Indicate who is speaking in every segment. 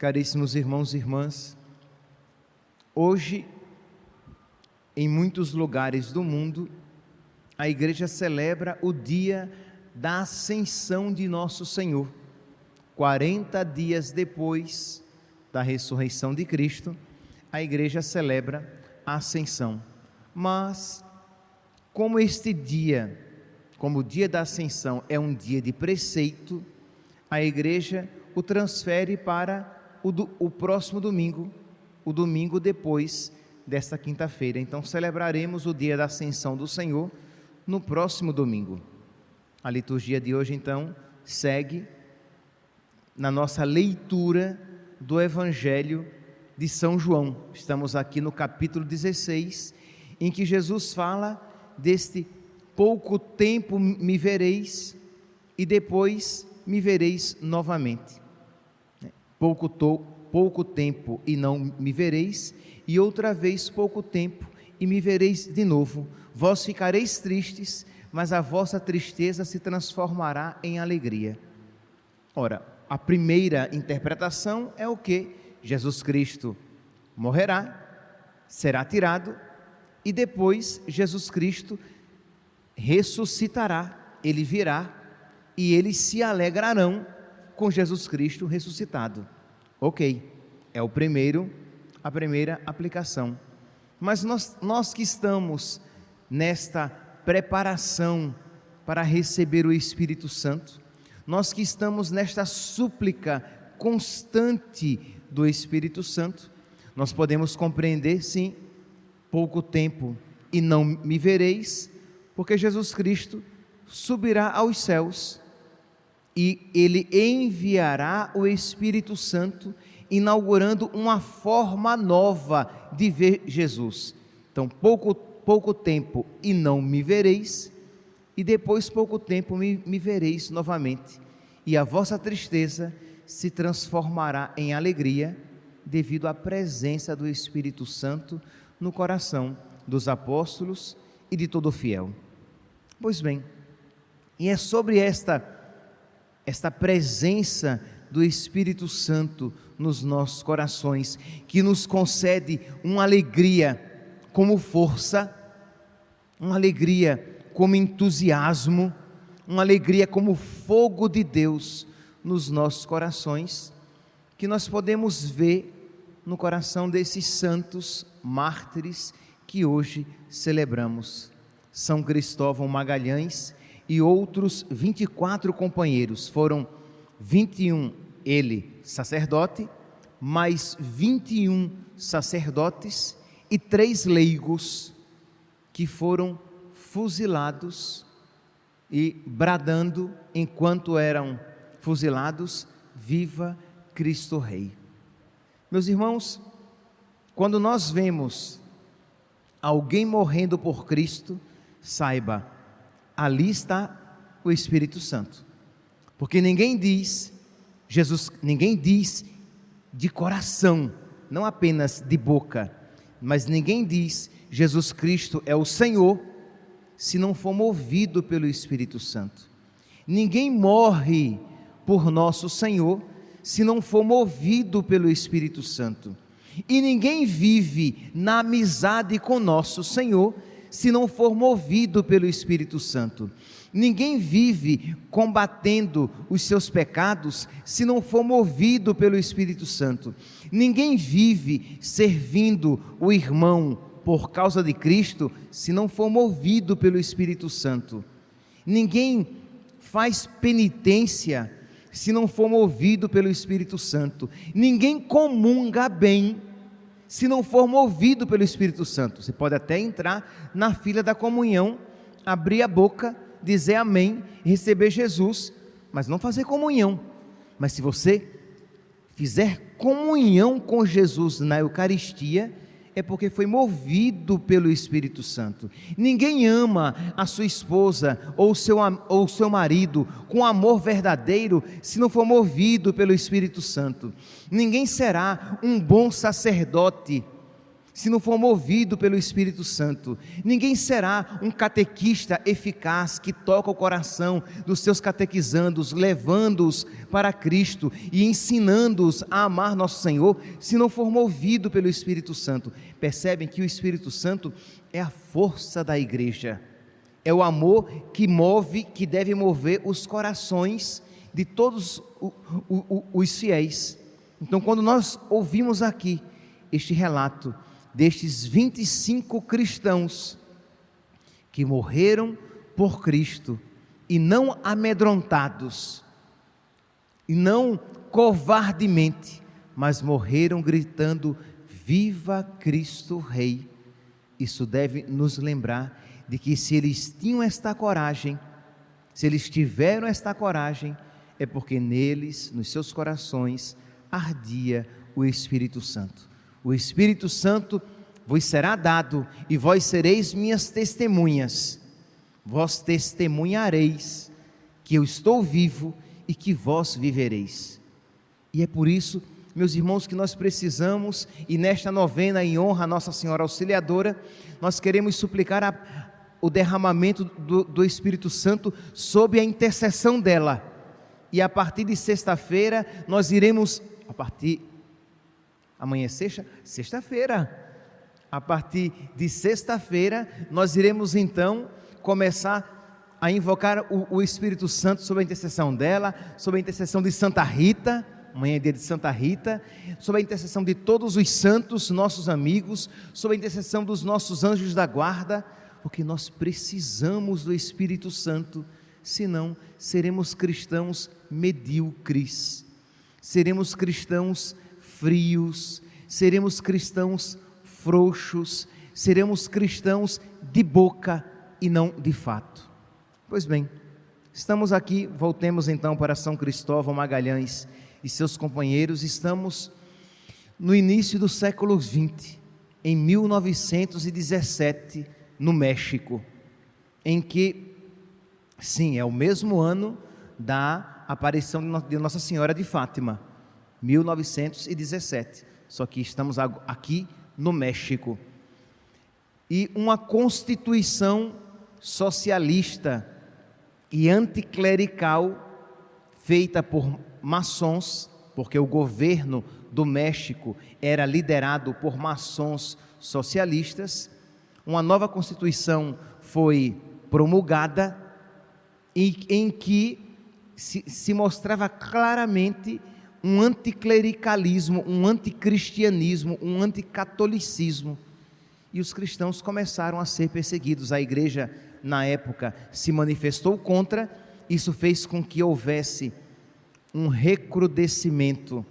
Speaker 1: Caríssimos irmãos e irmãs, hoje, em muitos lugares do mundo, a igreja celebra o dia da ascensão de nosso Senhor. 40 dias depois da ressurreição de Cristo, a igreja celebra a ascensão. Mas, como este dia, como o dia da ascensão é um dia de preceito, a igreja o transfere para o próximo domingo, o domingo depois desta quinta-feira. Então celebraremos o dia da ascensão do Senhor no próximo domingo. A liturgia de hoje então segue na nossa leitura do Evangelho de São João. Estamos aqui no capítulo 16, em que Jesus fala deste pouco tempo me vereis e depois me vereis novamente. Pouco tempo e não me vereis, e outra vez pouco tempo e me vereis de novo. Vós ficareis tristes, mas a vossa tristeza se transformará em alegria. Ora, a primeira interpretação é o que? Jesus Cristo morrerá, será tirado, e depois Jesus Cristo ressuscitará, ele virá, e eles se alegrarão com Jesus Cristo ressuscitado. Ok, é a primeira aplicação. Mas nós que estamos nesta preparação para receber o Espírito Santo, nós que estamos nesta súplica constante do Espírito Santo, nós podemos compreender, sim, pouco tempo e não me vereis, porque Jesus Cristo subirá aos céus e Ele enviará o Espírito Santo, inaugurando uma forma nova de ver Jesus. Então, pouco tempo e não me vereis, e depois pouco tempo me vereis novamente, e a vossa tristeza se transformará em alegria, devido à presença do Espírito Santo no coração dos apóstolos e de todo fiel. Pois bem, e é sobre esta presença do Espírito Santo nos nossos corações que nos concede uma alegria como força, uma alegria como entusiasmo, uma alegria como fogo de Deus nos nossos corações, que nós podemos ver no coração desses santos mártires que hoje celebramos. São Cristóvão Magalhães e outros 24 companheiros, foram 21, ele sacerdote, mais 21 sacerdotes e 3 leigos que foram fuzilados e bradando enquanto eram fuzilados: viva Cristo Rei. Meus irmãos, quando nós vemos alguém morrendo por Cristo, saiba, ali está o Espírito Santo, porque ninguém diz de coração, não apenas de boca, mas ninguém diz Jesus Cristo é o Senhor, se não for movido pelo Espírito Santo. Ninguém morre por nosso Senhor, se não for movido pelo Espírito Santo. E ninguém vive na amizade com nosso Senhor, se não for movido pelo Espírito Santo. Ninguém vive combatendo os seus pecados, se não for movido pelo Espírito Santo. Ninguém vive servindo o irmão por causa de Cristo, se não for movido pelo Espírito Santo. Ninguém faz penitência, se não for movido pelo Espírito Santo. Ninguém comunga bem, se não for movido pelo Espírito Santo. Você pode até entrar na fila da comunhão, abrir a boca, dizer amém, receber Jesus, mas não fazer comunhão. Mas se você fizer comunhão com Jesus na Eucaristia, é porque foi movido pelo Espírito Santo. Ninguém ama a sua esposa ou o seu marido com amor verdadeiro se não for movido pelo Espírito Santo. Ninguém será um bom sacerdote se não for movido pelo Espírito Santo. Ninguém será um catequista eficaz que toca o coração dos seus catequizandos, levando-os para Cristo e ensinando-os a amar nosso Senhor, se não for movido pelo Espírito Santo. Percebem que o Espírito Santo é a força da igreja, é o amor que move, que deve mover os corações de todos os fiéis. Então, quando nós ouvimos aqui este relato destes 25 cristãos que morreram por Cristo, e não amedrontados, e não covardemente, mas morreram gritando: viva Cristo Rei. Isso deve nos lembrar de que se eles tinham esta coragem, se eles tiveram esta coragem, é porque neles, nos seus corações, ardia o Espírito Santo. O Espírito Santo vos será dado, e vós sereis minhas testemunhas. Vós testemunhareis que eu estou vivo e que vós vivereis. E é por isso, meus irmãos, que nós precisamos, e nesta novena em honra a Nossa Senhora Auxiliadora, nós queremos suplicar o derramamento do Espírito Santo sob a intercessão dela. E a partir de sexta-feira, nós iremos, amanhã é sexta-feira. A partir de sexta-feira, nós iremos então começar a invocar o Espírito Santo sob a intercessão dela, sob a intercessão de Santa Rita. Amanhã é dia de Santa Rita, sob a intercessão de todos os santos, nossos amigos, sob a intercessão dos nossos anjos da guarda, porque nós precisamos do Espírito Santo, senão seremos cristãos medíocres, seremos cristãos frios, seremos cristãos frouxos, seremos cristãos de boca e não de fato. Pois bem, estamos aqui, voltemos então para São Cristóvão Magalhães e seus companheiros. Estamos no início do século XX, em 1917, no México, em que, sim, é o mesmo ano da aparição de Nossa Senhora de Fátima, 1917, só que estamos aqui no México, e uma constituição socialista e anticlerical, feita por maçons, porque o governo do México era liderado por maçons socialistas. Uma nova constituição foi promulgada, em que se mostrava claramente um anticlericalismo, um anticristianismo, um anticatolicismo, e os cristãos começaram a ser perseguidos. A igreja, na época, se manifestou contra. Isso fez com que houvesse um recrudescimento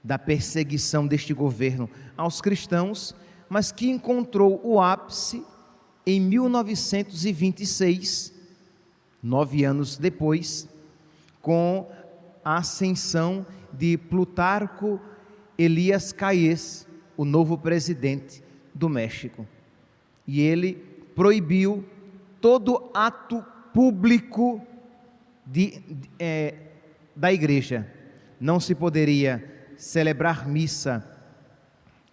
Speaker 1: da perseguição deste governo aos cristãos, mas que encontrou o ápice em 1926, 9 anos depois, com a ascensão de Plutarco Elias Calles, o novo presidente do México. E ele proibiu todo ato público da igreja. Não se poderia celebrar missa,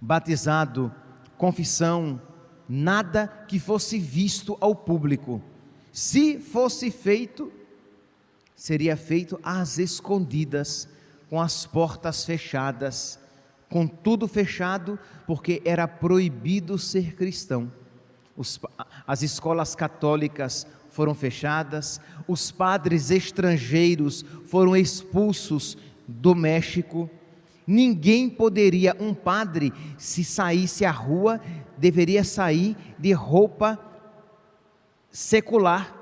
Speaker 1: batizado, confissão, nada que fosse visto ao público. Se fosse feito, seria feito às escondidas, com as portas fechadas, com tudo fechado, porque era proibido ser cristão. As escolas católicas foram fechadas, os padres estrangeiros foram expulsos do México. Ninguém poderia, um padre, se saísse à rua, deveria sair de roupa secular.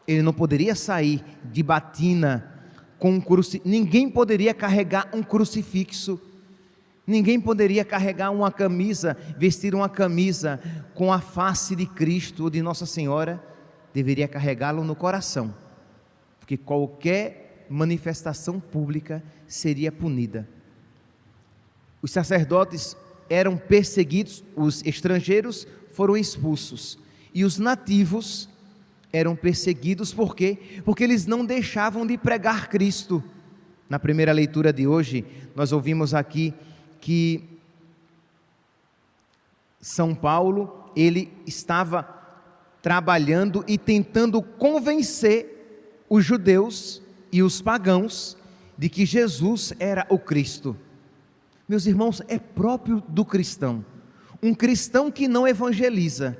Speaker 1: Ele não poderia sair de batina com um crucifixo. Ninguém poderia carregar um crucifixo. Ninguém poderia carregar uma camisa, vestir uma camisa com a face de Cristo ou de Nossa Senhora. Deveria carregá-lo no coração, porque qualquer manifestação pública seria punida. Os sacerdotes eram perseguidos, os estrangeiros foram expulsos, e os nativos eram perseguidos. Por quê? Porque eles não deixavam de pregar Cristo. Na primeira leitura de hoje, nós ouvimos aqui que São Paulo, ele estava trabalhando e tentando convencer os judeus e os pagãos de que Jesus era o Cristo. Meus irmãos, é próprio do cristão. Um cristão que não evangeliza,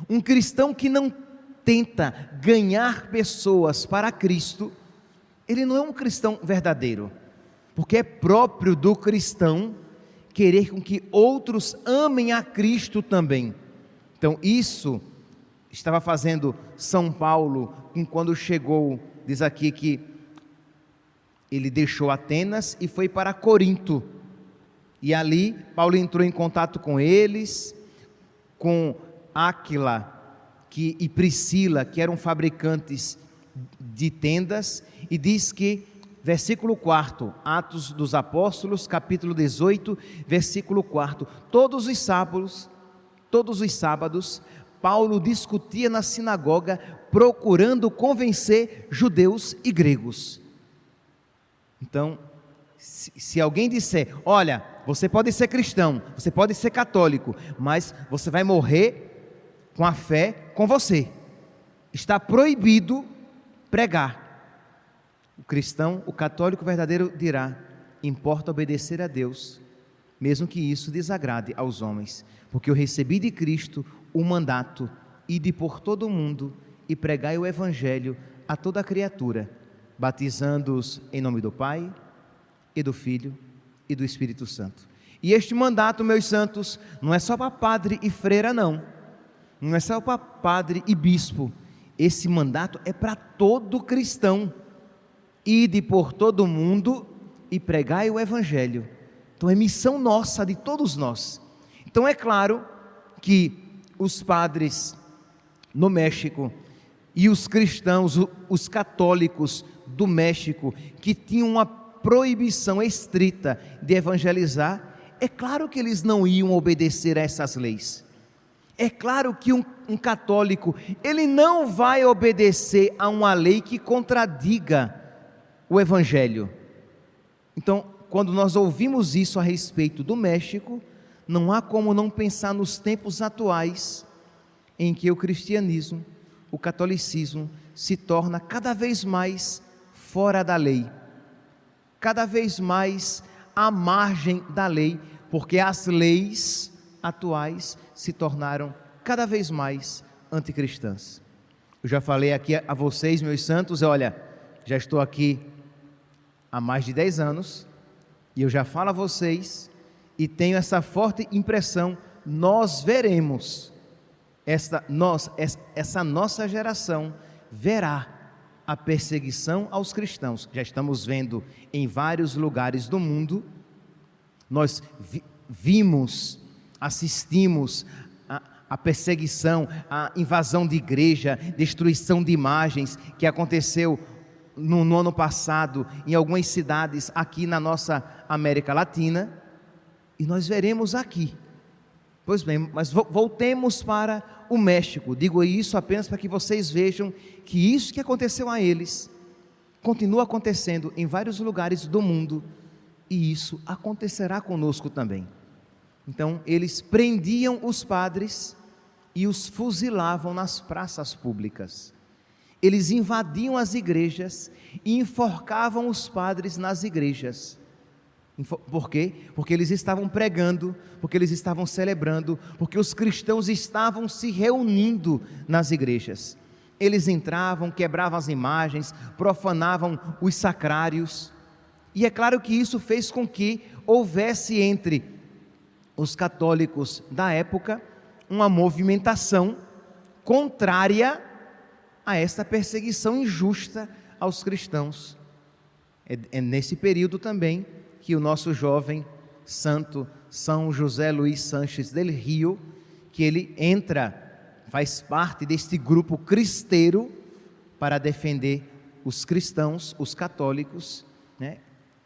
Speaker 1: um cristão que não tenta ganhar pessoas para Cristo, ele não é um cristão verdadeiro, porque é próprio do cristão querer com que outros amem a Cristo também. Então isso estava fazendo São Paulo, quando chegou, diz aqui que ele deixou Atenas e foi para Corinto, e ali Paulo entrou em contato com eles, com Áquila e Priscila, que eram fabricantes de tendas, e diz que, versículo 4, Atos dos Apóstolos, capítulo 18, versículo 4, todos os sábados, Paulo discutia na sinagoga, procurando convencer judeus e gregos. Então, se alguém disser, olha, você pode ser cristão, você pode ser católico, mas você vai morrer com a fé com você, está proibido pregar. O cristão, o católico verdadeiro dirá, importa obedecer a Deus, mesmo que isso desagrade aos homens, porque eu recebi de Cristo o mandato, ide por todo o mundo e pregai o evangelho a toda criatura, batizando-os em nome do Pai, e do Filho, e do Espírito Santo. E este mandato, meus santos, não é só para padre e freira não é só para padre e bispo, esse mandato é para todo cristão, ide por todo o mundo e pregai o evangelho. Então é missão nossa, de todos nós. Então é claro que os padres no México e os cristãos, os católicos do México, que tinham uma proibição estrita de evangelizar, é claro que eles não iam obedecer a essas leis. É claro que um católico, ele não vai obedecer a uma lei que contradiga o evangelho. Então, quando nós ouvimos isso a respeito do México, não há como não pensar nos tempos atuais, em que o cristianismo, o catolicismo, se torna cada vez mais fora da lei, cada vez mais à margem da lei, porque as leis atuais se tornaram cada vez mais anticristãs. Eu já falei aqui a vocês, meus santos, olha, já estou aqui há mais de 10 anos, e eu já falo a vocês, e tenho essa forte impressão, nós veremos, essa nossa geração verá a perseguição aos cristãos. Já estamos vendo em vários lugares do mundo, nós vimos, assistimos a perseguição, a invasão de igreja, destruição de imagens que aconteceu no ano passado em algumas cidades aqui na nossa América Latina, e nós veremos aqui. Pois bem, mas voltemos para o México. Digo isso apenas para que vocês vejam que isso que aconteceu a eles continua acontecendo em vários lugares do mundo, e isso acontecerá conosco também. Então eles prendiam os padres e os fuzilavam nas praças públicas. Eles invadiam as igrejas e enforcavam os padres nas igrejas. Por quê? Porque eles estavam pregando, porque eles estavam celebrando, porque os cristãos estavam se reunindo nas igrejas. Eles entravam, quebravam as imagens, profanavam os sacrários, e é claro que isso fez com que houvesse entre os católicos da época uma movimentação contrária a esta perseguição injusta aos cristãos. É nesse período também que o nosso jovem santo São José Luís Sánchez del Rio, que ele faz parte deste grupo cristeiro para defender os cristãos, os católicos, né,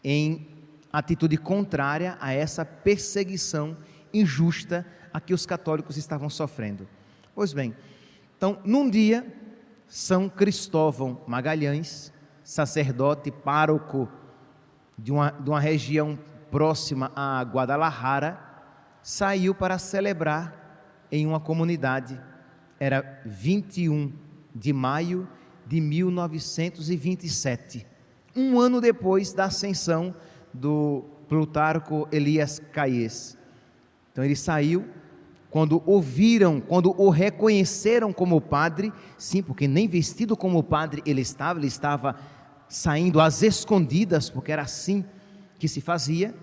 Speaker 1: em atitude contrária a essa perseguição injusta a que os católicos estavam sofrendo. Pois bem, então num dia, São Cristóvão Magalhães, sacerdote pároco de uma região próxima a Guadalajara, saiu para celebrar em uma comunidade. Era 21 de maio de 1927, um ano depois da ascensão do Plutarco Elias Calles. Então ele saiu, quando o reconheceram como padre, sim, porque nem vestido como padre ele estava saindo às escondidas, porque era assim que se fazia.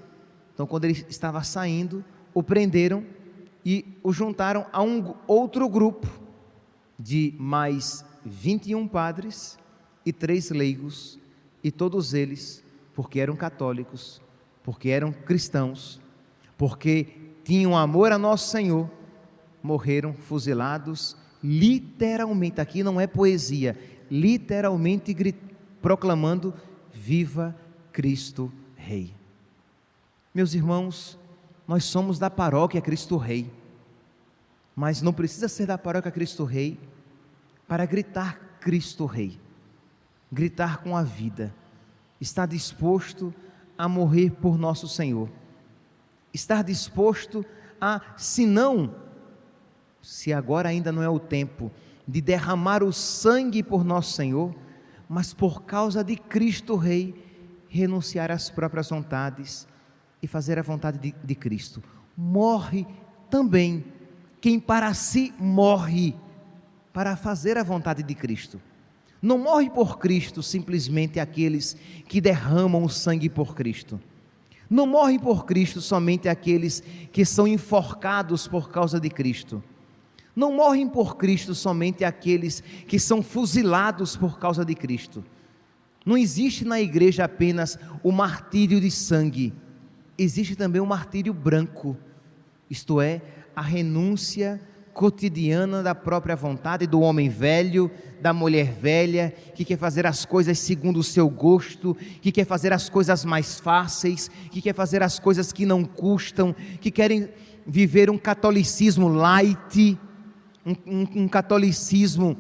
Speaker 1: Então quando ele estava saindo, o prenderam e o juntaram a um outro grupo de mais 21 padres e 3 leigos, e todos eles, porque eram católicos, porque eram cristãos, porque tinham amor a nosso Senhor, morreram fuzilados, literalmente, aqui não é poesia, literalmente proclamando: viva Cristo Rei. Meus irmãos, nós somos da paróquia Cristo Rei, mas não precisa ser da paróquia Cristo Rei para gritar Cristo Rei, gritar com a vida, estar disposto a morrer por nosso Senhor, estar disposto a, se agora ainda não é o tempo de derramar o sangue por nosso Senhor, mas por causa de Cristo Rei, renunciar às próprias vontades e fazer a vontade de Cristo. Morre também quem para si morre para fazer a vontade de Cristo. Não morre por Cristo simplesmente aqueles que derramam o sangue por Cristo. Não morre por Cristo somente aqueles que são enforcados por causa de Cristo. Não morrem por Cristo somente aqueles que são fuzilados por causa de Cristo. Não existe na igreja apenas o martírio de sangue, existe também o martírio branco, isto é, a renúncia cotidiana da própria vontade do homem velho, da mulher velha, que quer fazer as coisas segundo o seu gosto, que quer fazer as coisas mais fáceis, que quer fazer as coisas que não custam, que querem viver um catolicismo light, um catolicismo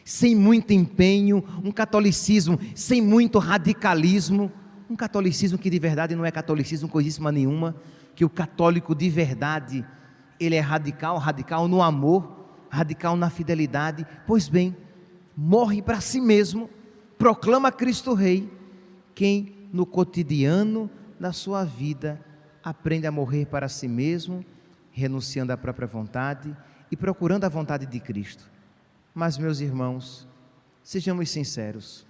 Speaker 1: sem muito empenho, um catolicismo sem muito radicalismo, um catolicismo que de verdade não é catolicismo coisíssima nenhuma, que o católico de verdade, ele é radical no amor, radical na fidelidade. Pois bem, morre para si mesmo, proclama Cristo Rei, quem no cotidiano da sua vida aprende a morrer para si mesmo, renunciando à própria vontade e procurando a vontade de Cristo. Mas, meus irmãos, sejamos sinceros,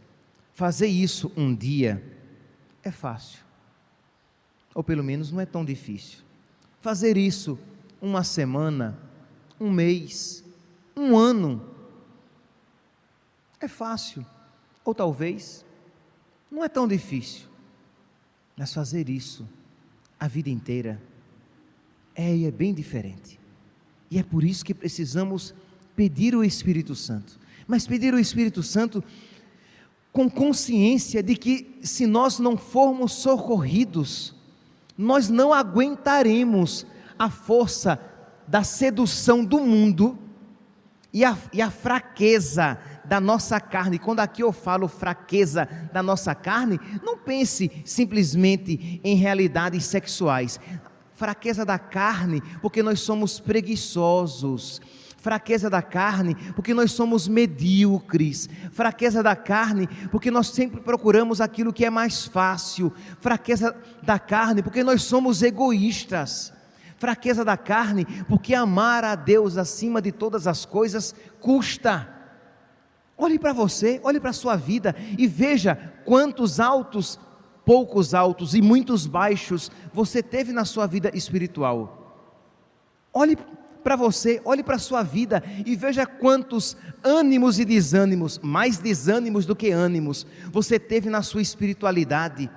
Speaker 1: fazer isso um dia é fácil, ou pelo menos não é tão difícil. Fazer isso uma semana, um mês, um ano, é fácil, ou talvez não é tão difícil, mas fazer isso a vida inteira é bem diferente, e é por isso que precisamos pedir o Espírito Santo, mas pedir o Espírito Santo com consciência de que se nós não formos socorridos, nós não aguentaremos a força da sedução do mundo e a fraqueza da nossa carne. Quando aqui eu falo fraqueza da nossa carne, não pense simplesmente em realidades sexuais. Fraqueza da carne, porque nós somos preguiçosos. Fraqueza da carne, porque nós somos medíocres. Fraqueza da carne, porque nós sempre procuramos aquilo que é mais fácil. Fraqueza da carne, porque nós somos egoístas. Fraqueza da carne, porque amar a Deus acima de todas as coisas custa. Olhe para você, olhe para a sua vida e veja quantos altos, poucos altos e muitos baixos você teve na sua vida espiritual. Olhe para você, olhe para a sua vida e veja quantos ânimos e desânimos, mais desânimos do que ânimos, você teve na sua espiritualidade.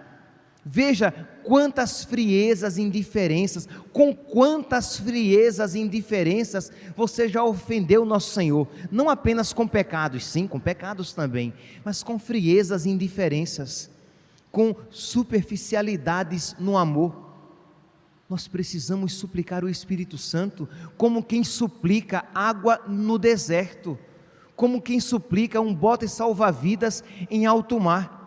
Speaker 1: Veja quantas friezas e indiferenças, com quantas friezas e indiferenças você já ofendeu nosso Senhor, não apenas com pecados, sim, com pecados também, mas com friezas e indiferenças, com superficialidades no amor. Nós precisamos suplicar o Espírito Santo, como quem suplica água no deserto, como quem suplica um bote salva-vidas em alto mar,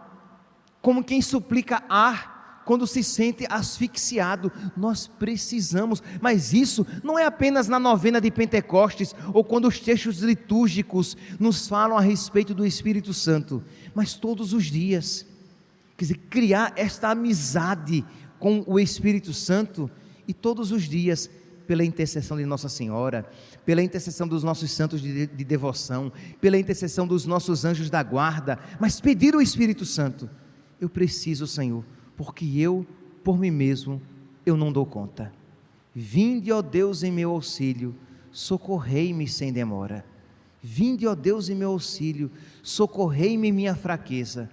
Speaker 1: como quem suplica ar quando se sente asfixiado. Nós precisamos, mas isso não é apenas na novena de Pentecostes, ou quando os textos litúrgicos nos falam a respeito do Espírito Santo, mas todos os dias. Quer dizer, criar esta amizade com o Espírito Santo, e todos os dias, pela intercessão de Nossa Senhora, pela intercessão dos nossos santos de devoção, pela intercessão dos nossos anjos da guarda, mas pedir o Espírito Santo. Eu preciso, Senhor, porque eu, por mim mesmo, eu não dou conta. Vinde, ó Deus, em meu auxílio, socorrei-me sem demora. Vinde, ó Deus, em meu auxílio, socorrei-me em minha fraqueza.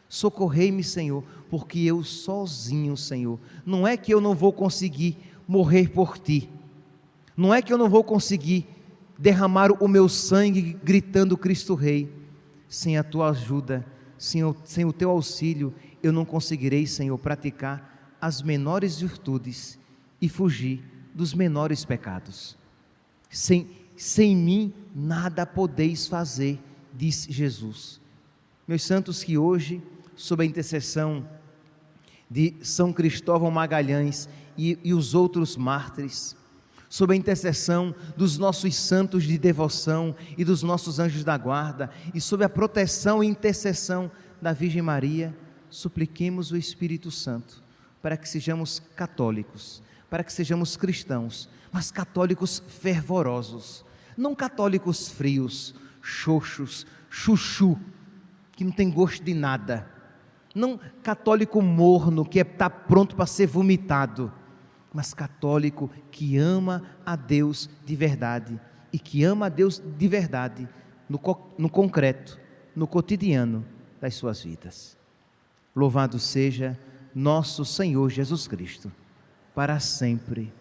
Speaker 1: Socorrei-me, Senhor, porque eu sozinho, Senhor, não é que eu não vou conseguir morrer por Ti, não é que eu não vou conseguir derramar o meu sangue gritando Cristo Rei. Sem a Tua ajuda, sem o Teu auxílio, eu não conseguirei, Senhor, praticar as menores virtudes e fugir dos menores pecados. Sem mim nada podeis fazer, diz Jesus. Meus santos, que hoje, sob a intercessão de São Cristóvão Magalhães e os outros mártires, sob a intercessão dos nossos santos de devoção e dos nossos anjos da guarda, e sob a proteção e intercessão da Virgem Maria, supliquemos o Espírito Santo, para que sejamos católicos, para que sejamos cristãos, mas católicos fervorosos, não católicos frios, xoxos, chuchu, que não tem gosto de nada, não católico morno, que está pronto para ser vomitado, mas católico que ama a Deus de verdade, e que ama a Deus de verdade no concreto, no cotidiano das suas vidas. Louvado seja nosso Senhor Jesus Cristo, para sempre